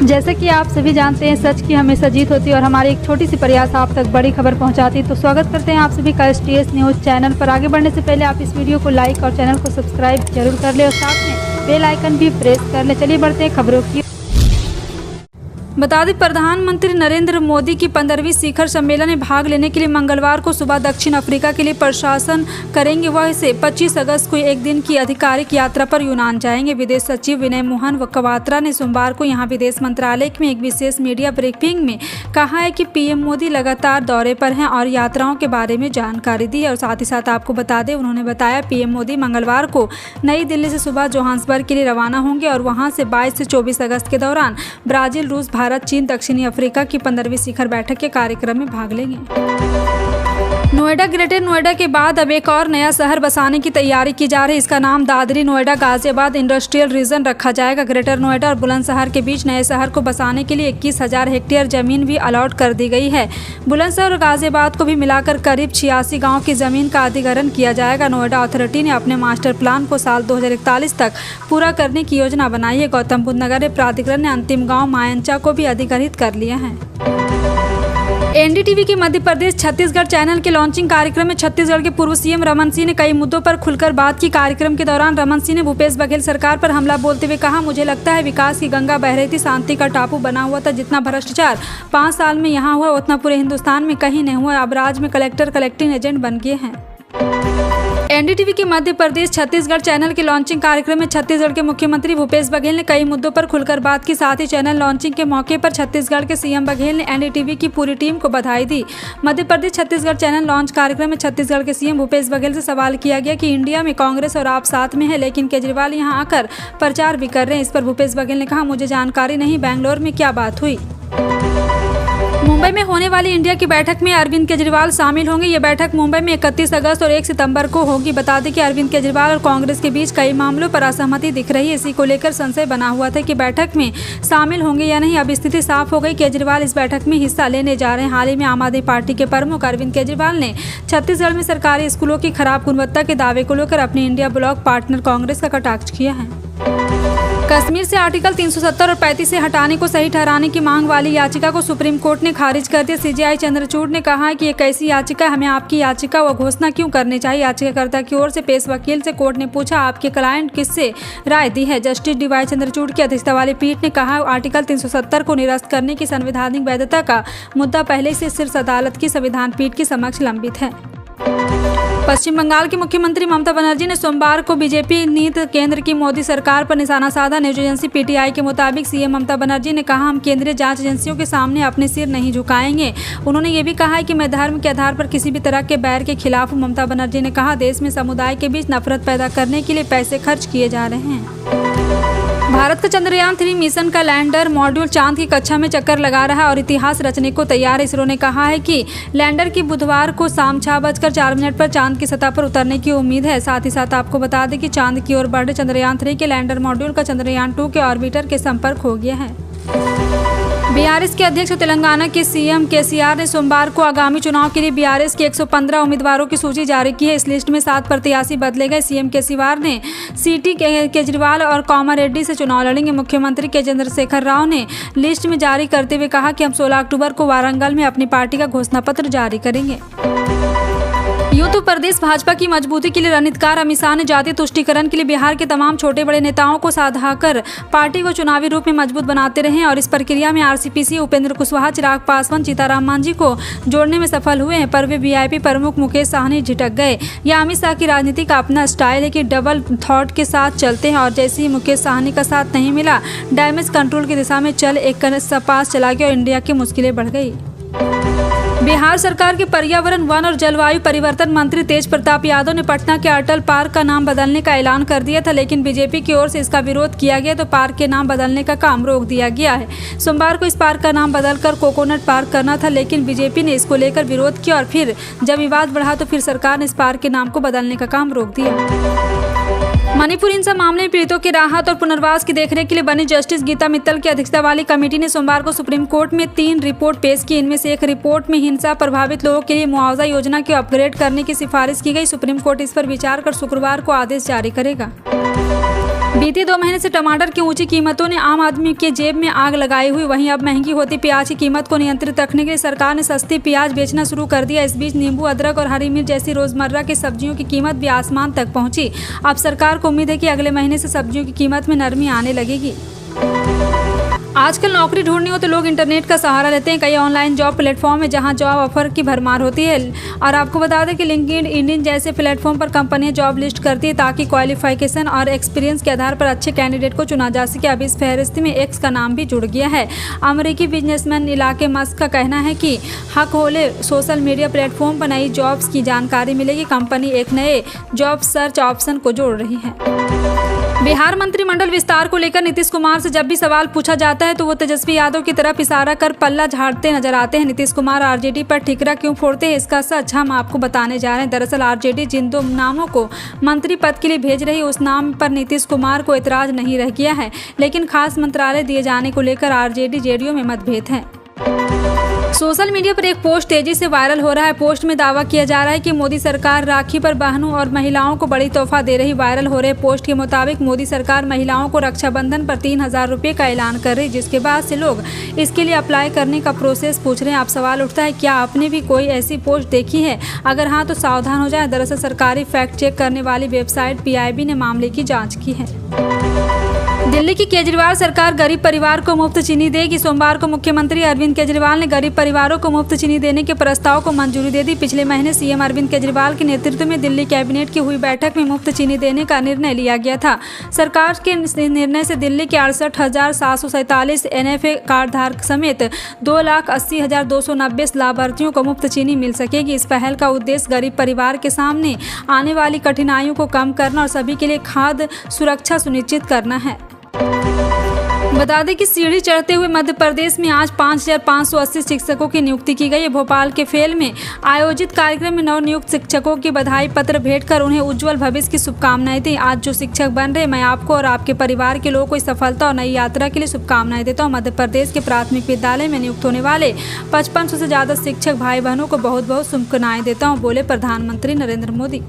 जैसे कि आप सभी जानते हैं, सच की हमेशा जीत होती है और हमारी एक छोटी सी प्रयास आप तक बड़ी खबर पहुंचाती है। तो स्वागत करते हैं आप सभी का STS न्यूज़ चैनल पर। आगे बढ़ने से पहले आप इस वीडियो को लाइक और चैनल को सब्सक्राइब जरूर कर ले और साथ में बेल आइकन भी प्रेस कर ले। चलिए बढ़ते हैं खबरों की। बता दें, प्रधानमंत्री नरेंद्र मोदी की 15वीं शिखर सम्मेलन में भाग लेने के लिए मंगलवार को सुबह दक्षिण अफ्रीका के लिए प्रशासन करेंगे। वह इसे 25 अगस्त को एक दिन की आधिकारिक यात्रा पर यूनान जाएंगे। विदेश सचिव विनय मोहन क्वात्रा ने सोमवार को यहां विदेश मंत्रालय में एक विशेष मीडिया ब्रीफिंग में कहा है कि पीएम मोदी लगातार दौरे पर हैं और यात्राओं के बारे में जानकारी दी है। और साथ ही साथ आपको बता दें, उन्होंने बताया पीएम मोदी मंगलवार को नई दिल्ली से सुबह जोहान्सबर्ग के लिए रवाना होंगे और वहां से 22 से 24 अगस्त के दौरान ब्राजील, रूस, भारत, चीन, दक्षिणी अफ्रीका की 15वीं शिखर बैठक के कार्यक्रम में भाग लेंगे। नोएडा, ग्रेटर नोएडा के बाद अब एक और नया शहर बसाने की तैयारी की जा रही है। इसका नाम दादरी नोएडा गाजियाबाद इंडस्ट्रियल रीजन रखा जाएगा। ग्रेटर नोएडा और बुलंदशहर के बीच नए शहर को बसाने के लिए 21,000 हेक्टेयर जमीन भी अलॉट कर दी गई है। बुलंदशहर और गाजियाबाद को भी मिलाकर करीब 86 गाँव की जमीन का अधिग्रहण किया जाएगा। नोएडा अथॉरिटी ने अपने मास्टर प्लान को साल 2041 तक पूरा करने की योजना बनाई है। गौतम बुद्ध नगर प्राधिकरण ने अंतिम गाँव मायंचा को भी अधिग्रहित कर लिया है। NDTV के मध्य प्रदेश छत्तीसगढ़ चैनल के लॉन्चिंग कार्यक्रम में छत्तीसगढ़ के पूर्व सीएम रमन सिंह ने कई मुद्दों पर खुलकर बात की। कार्यक्रम के दौरान रमन सिंह ने भूपेश बघेल सरकार पर हमला बोलते हुए कहा, मुझे लगता है विकास की गंगा बह रही थी, शांति का टापू बना हुआ था। जितना भ्रष्टाचार 5 साल में यहाँ हुआ उतना पूरे हिंदुस्तान में कहीं नहीं हुआ। अब राज्य में कलेक्टर कलेक्टिंग एजेंट बन गए हैं। NDTV के मध्य प्रदेश छत्तीसगढ़ चैनल के लॉन्चिंग कार्यक्रम में छत्तीसगढ़ के मुख्यमंत्री भूपेश बघेल ने कई मुद्दों पर खुलकर बात की। साथ ही चैनल लॉन्चिंग के मौके पर छत्तीसगढ़ के सीएम बघेल ने NDTV की पूरी टीम को बधाई दी। मध्य प्रदेश छत्तीसगढ़ चैनल लॉन्च कार्यक्रम में छत्तीसगढ़ के सीएम भूपेश बघेल से सवाल किया गया कि इंडिया में कांग्रेस और आप साथ में है, लेकिन केजरीवाल यहाँ आकर प्रचार भी कर रहे हैं। इस पर भूपेश बघेल ने कहा, मुझे जानकारी नहीं बेंगलोर में क्या बात हुई। मुंबई में होने वाली इंडिया की बैठक में अरविंद केजरीवाल शामिल होंगे। ये बैठक मुंबई में 31 अगस्त और 1 सितंबर को होगी। बता दें कि अरविंद केजरीवाल और कांग्रेस के बीच कई मामलों पर असहमति दिख रही है। इसी को लेकर संशय बना हुआ था कि बैठक में शामिल होंगे या नहीं। अब स्थिति साफ हो गई। केजरीवाल इस बैठक में हिस्सा लेने जा रहे हैं। हाल ही में आम आदमी पार्टी के प्रमुख अरविंद केजरीवाल ने छत्तीसगढ़ में सरकारी स्कूलों की खराब गुणवत्ता के दावे को लेकर अपने इंडिया ब्लॉक पार्टनर कांग्रेस का कटाक्ष किया है। कश्मीर से आर्टिकल 370 और 35 से हटाने को सही ठहराने की मांग वाली याचिका को सुप्रीम कोर्ट ने खारिज कर दिया। CJI चंद्रचूड़ ने कहा है कि एक ऐसी याचिका, हमें आपकी याचिका व घोषणा क्यों करनी चाहिए। याचिकाकर्ता की ओर से पेश वकील से कोर्ट ने पूछा, आपके क्लाइंट किससे राय दी है। जस्टिस DY चंद्रचूड़ की अध्यक्षता वाली पीठ ने कहा, आर्टिकल 370 को निरस्त करने की संवैधानिक वैधता का मुद्दा पहले से शीर्ष अदालत की संविधान पीठ के समक्ष लंबित है। पश्चिम बंगाल की मुख्यमंत्री ममता बनर्जी ने सोमवार को बीजेपी नीति केंद्र की मोदी सरकार पर निशाना साधा। न्यूज एजेंसी PTI के मुताबिक सीएम ममता बनर्जी ने कहा, हम केंद्रीय जांच एजेंसियों के सामने अपने सिर नहीं झुकाएंगे। उन्होंने ये भी कहा है कि मैं धर्म के आधार पर किसी भी तरह के बैर के खिलाफ हूं। ममता बनर्जी ने कहा, देश में समुदाय के बीच नफरत पैदा करने के लिए पैसे खर्च किए जा रहे हैं। भारत का चंद्रयान 3 मिशन का लैंडर मॉड्यूल चांद की कक्षा में चक्कर लगा रहा है और इतिहास रचने को तैयार है। इसरो ने कहा है कि लैंडर की बुधवार को शाम 6:04 पर चांद की सतह पर उतरने की उम्मीद है। साथ ही साथ आपको बता दें कि चांद की ओर बढ़ रहे चंद्रयान 3 के लैंडर मॉड्यूल का चंद्रयान 2 के ऑर्बिटर के संपर्क हो गया है। BRS के अध्यक्ष और तेलंगाना के CM KCR ने सोमवार को आगामी चुनाव के लिए BRS के 115 उम्मीदवारों की सूची जारी की है। इस लिस्ट में 7 प्रत्याशी बदले गए। CM KCR ने CT केजरीवाल और कोमारेड्डी से चुनाव लड़ेंगे। मुख्यमंत्री के चंद्रशेखर राव ने लिस्ट में जारी करते हुए कहा कि हम 16 अक्टूबर को वारंगल में अपनी पार्टी का घोषणा पत्र जारी करेंगे। यूं तो प्रदेश भाजपा की मजबूती के लिए रणनीतिकार अमित शाह ने जातीय तुष्टीकरण के लिए बिहार के तमाम छोटे बड़े नेताओं को साधाकर पार्टी को चुनावी रूप में मजबूत बनाते रहे हैं और इस प्रक्रिया में RCPC उपेंद्र कुशवाहा, चिराग पासवान, सीताराम मांझी को जोड़ने में सफल हुए हैं। पर वे VIP प्रमुख मुकेश साहनी झिटक गए। यह अमित शाह की राजनीति का अपना स्टाइल है कि डबल थॉट के साथ चलते हैं और जैसे ही मुकेश साहनी का साथ नहीं मिला, डैमेज कंट्रोल की दिशा में चल एक पास चला गया और इंडिया की मुश्किलें बढ़ गई। बिहार सरकार के पर्यावरण, वन और जलवायु परिवर्तन मंत्री तेज प्रताप यादव ने पटना के अटल पार्क का नाम बदलने का ऐलान कर दिया था, लेकिन बीजेपी की ओर से इसका विरोध किया गया तो पार्क के नाम बदलने का काम रोक दिया गया है। सोमवार को इस पार्क का नाम बदलकर कोकोनट पार्क करना था, लेकिन बीजेपी ने इसको लेकर विरोध किया और फिर जब विवाद बढ़ा तो फिर सरकार ने इस पार्क के नाम को बदलने का काम रोक दिया। मणिपुर हिंसा मामले में पीड़ितों की राहत और पुनर्वास की देखरेख के लिए बनी जस्टिस गीता मित्तल की अध्यक्षता वाली कमेटी ने सोमवार को सुप्रीम कोर्ट में 3 रिपोर्ट पेश की। इनमें से एक रिपोर्ट में हिंसा प्रभावित लोगों के लिए मुआवजा योजना को अपग्रेड करने की सिफारिश की गई। सुप्रीम कोर्ट इस पर विचार कर शुक्रवार को आदेश जारी करेगा। बीते 2 महीने से टमाटर की ऊंची कीमतों ने आम आदमी के जेब में आग लगाई हुई। वहीं अब महंगी होती प्याज की कीमत को नियंत्रित रखने के लिए सरकार ने सस्ती प्याज बेचना शुरू कर दिया। इस बीच नींबू, अदरक और हरी मिर्च जैसी रोजमर्रा की सब्जियों की कीमत भी आसमान तक पहुंची। अब सरकार को उम्मीद है कि अगले महीने से सब्जियों की कीमत में नरमी आने लगेगी। आजकल नौकरी ढूंढनी हो तो लोग इंटरनेट का सहारा लेते हैं। कई ऑनलाइन जॉब प्लेटफॉर्म है जहां जॉब ऑफर की भरमार होती है। और आपको बता दें कि लिंक्डइन, इंडियन जैसे प्लेटफॉर्म पर कंपनियां जॉब लिस्ट करती है ताकि क्वालिफिकेशन और एक्सपीरियंस के आधार पर अच्छे कैंडिडेट को चुना जा सके। अब इस फहरिस्त में एक्स का नाम भी जुड़ गया है। अमेरिकी बिजनेसमैन इलाके मस्क का कहना है कि हक होले सोशल मीडिया प्लेटफॉर्म पर नई जॉब्स की जानकारी मिलेगी। कंपनी एक नए जॉब सर्च ऑप्शन को जोड़ रही है। बिहार मंत्रिमंडल विस्तार को लेकर नीतीश कुमार से जब भी सवाल पूछा जाता है तो वो तेजस्वी यादव की तरफ इशारा कर पल्ला झाड़ते नजर आते हैं। नीतीश कुमार आरजेडी पर ठिकरा क्यों फोड़ते हैं, इसका सच हम आपको बताने जा रहे हैं। दरअसल आरजेडी जिन 2 नामों को मंत्री पद के लिए भेज रही है उस नाम पर नीतीश कुमार को एतराज नहीं रह गया है, लेकिन खास मंत्रालय दिए जाने को लेकर आरजेडी जेडीयू में मतभेद है। सोशल मीडिया पर एक पोस्ट तेजी से वायरल हो रहा है। पोस्ट में दावा किया जा रहा है कि मोदी सरकार राखी पर बहनों और महिलाओं को बड़ी तोहफा दे रही। वायरल हो रहे पोस्ट के मुताबिक मोदी सरकार महिलाओं को रक्षाबंधन पर 3000 रुपये का ऐलान कर रही, जिसके बाद से लोग इसके लिए अप्लाई करने का प्रोसेस पूछ रहे हैं। अब सवाल उठता है, क्या आपने भी कोई ऐसी पोस्ट देखी है? अगर हाँ तो सावधान हो जाए। दरअसल सरकारी फैक्ट चेक करने वाली वेबसाइट PIB ने मामले की जाँच की है। दिल्ली की केजरीवाल सरकार गरीब परिवार को मुफ्त चीनी देगी। सोमवार को मुख्यमंत्री अरविंद केजरीवाल ने गरीब परिवारों को मुफ्त चीनी देने के प्रस्ताव को मंजूरी दे दी। पिछले महीने सीएम अरविंद केजरीवाल के नेतृत्व में दिल्ली कैबिनेट की हुई बैठक में मुफ्त चीनी देने का निर्णय लिया गया था। सरकार के निर्णय से दिल्ली के 68,747 NFA कार्डधारक समेत 2,80,290 लाभार्थियों को मुफ्त चीनी मिल सकेगी। इस पहल का उद्देश्य गरीब परिवार के सामने आने वाली कठिनाइयों को कम करना और सभी के लिए खाद्य सुरक्षा सुनिश्चित करना है। बता दें कि सीढ़ी चढ़ते हुए मध्य प्रदेश में आज 5,580 शिक्षकों की नियुक्ति की गई है। भोपाल के फेल में आयोजित कार्यक्रम में नवनियुक्त शिक्षकों की बधाई पत्र भेंट कर उन्हें उज्जवल भविष्य की शुभकामनाएं दी। आज जो शिक्षक बन रहे, मैं आपको और आपके परिवार के लोगों को सफलता और नई यात्रा के लिए शुभकामनाएं देता हूँ। मध्य प्रदेश के प्राथमिक विद्यालय में नियुक्त होने वाले 5500 से ज़्यादा शिक्षक भाई बहनों को बहुत बहुत शुभकामनाएं देता हूँ, बोले प्रधानमंत्री नरेंद्र मोदी।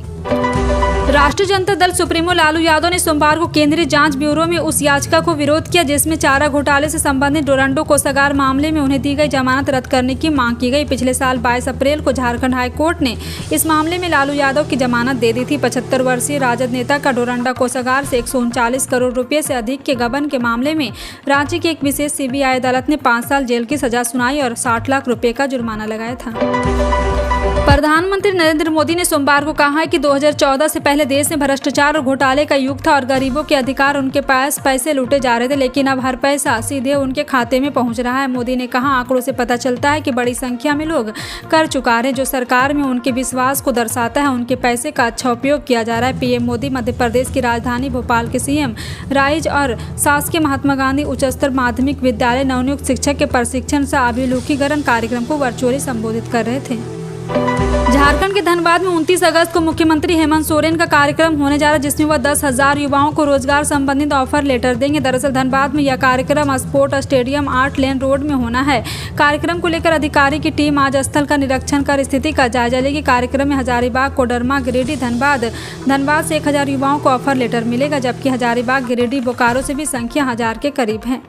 राष्ट्रीय जनता दल सुप्रीमो लालू यादव ने सोमवार को केंद्रीय जांच ब्यूरो में उस याचिका को विरोध किया जिसमें चारा घोटाले से संबंधित डोरंडो कोषागार मामले में उन्हें दी गई जमानत रद्द करने की मांग की गई। पिछले साल 22 अप्रैल को झारखंड हाई कोर्ट ने इस मामले में लालू यादव की जमानत दे दी थी। 75 वर्षीय राजद नेता का डोरंडा कोषागार से 139 करोड़ रुपये से अधिक के गबन के मामले में रांची की एक विशेष CBI अदालत ने 5 साल जेल की सजा सुनाई और 60 लाख रुपये का जुर्माना लगाया था। प्रधानमंत्री नरेंद्र मोदी ने सोमवार को कहा है कि 2014 से पहले देश में भ्रष्टाचार और घोटाले का युग था और गरीबों के अधिकार उनके पास पैसे लूटे जा रहे थे, लेकिन अब हर पैसा सीधे उनके खाते में पहुंच रहा है। मोदी ने कहा, आंकड़ों से पता चलता है कि बड़ी संख्या में लोग कर चुका रहे जो सरकार में उनके विश्वास को दर्शाता है। उनके पैसे का अच्छा उपयोग किया जा रहा है। PM मोदी मध्य प्रदेश की राजधानी भोपाल के CM राइज और शासकीय महात्मा गांधी उच्चतर माध्यमिक विद्यालय नवनियुक्त शिक्षक के प्रशिक्षण सह अभिमुखीकरण कार्यक्रम को वर्चुअली संबोधित कर रहे थे। झारखंड के धनबाद में 29 अगस्त को मुख्यमंत्री हेमंत सोरेन का कार्यक्रम होने जा रहा है जिसमें वह 10,000 युवाओं को रोजगार संबंधित ऑफर लेटर देंगे। दरअसल धनबाद में यह कार्यक्रम स्पोर्ट स्टेडियम 8 लेन रोड में होना है। कार्यक्रम को लेकर अधिकारी की टीम आज स्थल का निरीक्षण कर स्थिति का जायजा लेगी। कार्यक्रम में हजारीबाग, कोडरमा, गिरिडीह, धनबाद से 1000 युवाओं को ऑफर लेटर मिलेगा, जबकि हजारीबाग, गिरिडीह, बोकारो से भी संख्या 1000 के करीब है।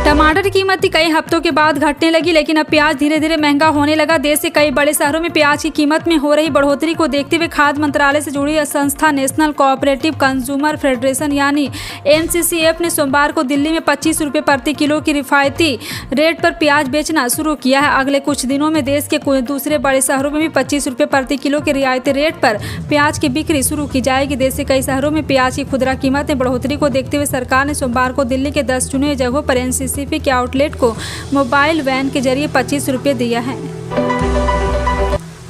टमाटर की कीमत कई हफ्तों के बाद घटने लगी, लेकिन अब प्याज धीरे धीरे महंगा होने लगा। देश के कई बड़े शहरों में प्याज की कीमत में हो रही बढ़ोतरी को देखते हुए खाद्य मंत्रालय से जुड़ी संस्था नेशनल कोऑपरेटिव कंज्यूमर फेडरेशन यानी NCCF ने सोमवार को दिल्ली में 25 रुपये प्रति किलो की रिफायती रेट पर प्याज बेचना शुरू किया है। अगले कुछ दिनों में देश के कुछ दूसरे बड़े शहरों में भी 25 रुपये प्रति किलो के रियायती रेट पर प्याज की बिक्री शुरू की जाएगी। देश के कई शहरों में प्याज की खुदरा कीमत में बढ़ोतरी को देखते हुए सरकार ने सोमवार को दिल्ली के 10 चुने जगहों पर NCCF के आउटलेट को मोबाइल वैन के जरिए 25 रुपये दिया है।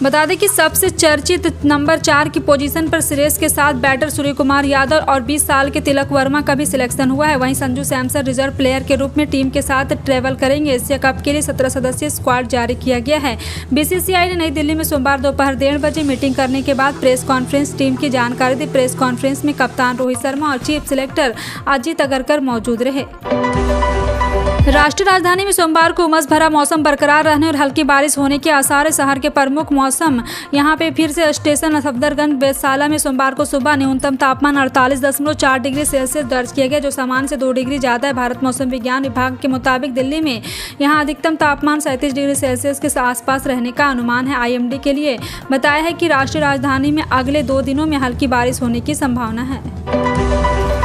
बता दें कि सबसे चर्चित नंबर 4 की पोजीशन पर श्रेयस के साथ बैटर सूर्यकुमार यादव और 20 साल के तिलक वर्मा का भी सिलेक्शन हुआ है। वहीं संजू सैमसन रिजर्व प्लेयर के रूप में टीम के साथ ट्रेवल करेंगे। एशिया कप के लिए 17 सदस्यीय स्क्वाड जारी किया गया है। BCCI ने नई दिल्ली में सोमवार दोपहर 1:30 बजे मीटिंग करने के बाद प्रेस कॉन्फ्रेंस टीम की जानकारी दी। प्रेस कॉन्फ्रेंस में कप्तान रोहित शर्मा और चीफ सिलेक्टर अजीत अगरकर मौजूद रहे। राष्ट्रीय राजधानी में सोमवार को उमस भरा मौसम बरकरार रहने और हल्की बारिश होने के आसार है। शहर के प्रमुख मौसम यहां पे फिर से स्टेशन सफदरगंज बेतसाला में सोमवार को सुबह न्यूनतम तापमान 48.4 डिग्री सेल्सियस दर्ज किया गया, जो सामान्य से 2 डिग्री ज़्यादा है। भारत मौसम विज्ञान विभाग के मुताबिक दिल्ली में यहां अधिकतम तापमान 37 डिग्री सेल्सियस के आसपास रहने का अनुमान है। IMD के लिए बताया है कि राष्ट्रीय राजधानी में अगले 2 दिनों में हल्की बारिश होने की संभावना है।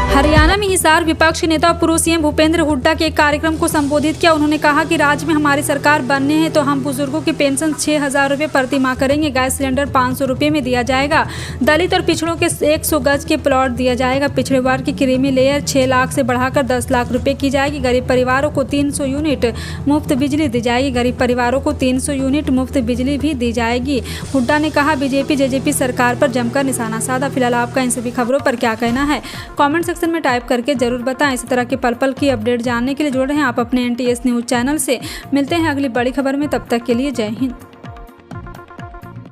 हरियाणा में हिसार विपक्ष के नेता पूर्व CM भूपेंद्र हुड्डा के एक कार्यक्रम को संबोधित किया। उन्होंने कहा कि राज्य में हमारी सरकार बनने हैं तो हम बुजुर्गों की पेंशन 6,000 रुपये प्रति माह करेंगे। गैस सिलेंडर 500 रुपये में दिया जाएगा। दलित और पिछड़ों के 100 गज के प्लॉट दिया जाएगा। पिछड़े वर्ग की क्रीमी लेयर 6 लाख से बढ़ाकर 10 लाख रुपये की जाएगी। गरीब परिवारों को 300 यूनिट मुफ्त बिजली दी जाएगी। गरीब परिवारों को 300 यूनिट मुफ्त बिजली भी दी जाएगी। हुड्डा ने कहा बीजेपी JJP सरकार पर जमकर निशाना साधा। फिलहाल आपका इन सभी खबरों पर क्या कहना है, कमेंट सेक्शन में टाइप करके जरूर बताएं। इसी तरह के पल पल की अपडेट जानने के लिए जुड़ रहे हैं आप अपने NTS न्यूज़ चैनल से। मिलते हैं अगली बड़ी खबर में, तब तक के लिए जय हिंद।